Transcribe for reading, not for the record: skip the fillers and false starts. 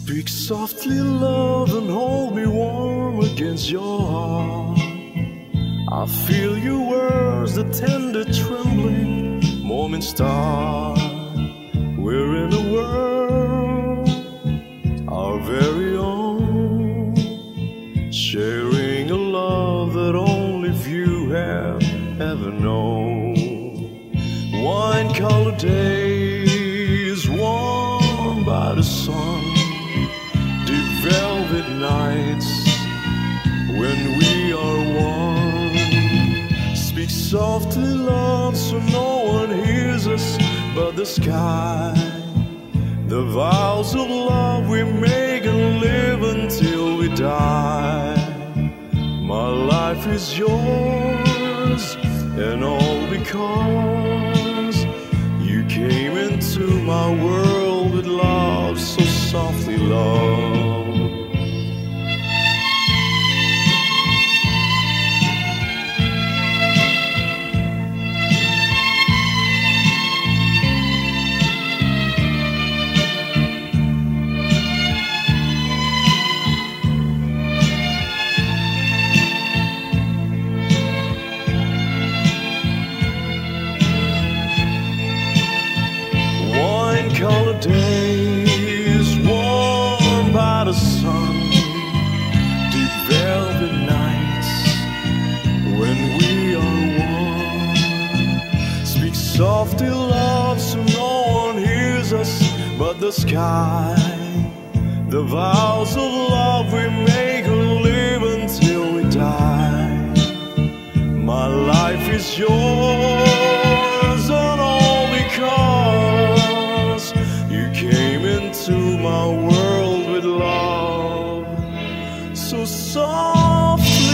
Speak softly, love, and hold me warm against your heart. I feel your words, the tender trembling moment start. We're in a world, our very own, sharing a love that only few have ever known. Wine-colored days warmed by the sun, deep velvet nights when we are one. Speak softly, love, so no one hears us but the sky. The vows of love we make and live until we die. My life is yours, and all because you came into my world with love, so softly, love. Wine-colored days warmed by the sun, deep velvet nights when we are one. Speak softly, love, so no one hears us but the sky. The vows of love we make and live until we die. My life is yours, and all because you came into my world with love, so softly.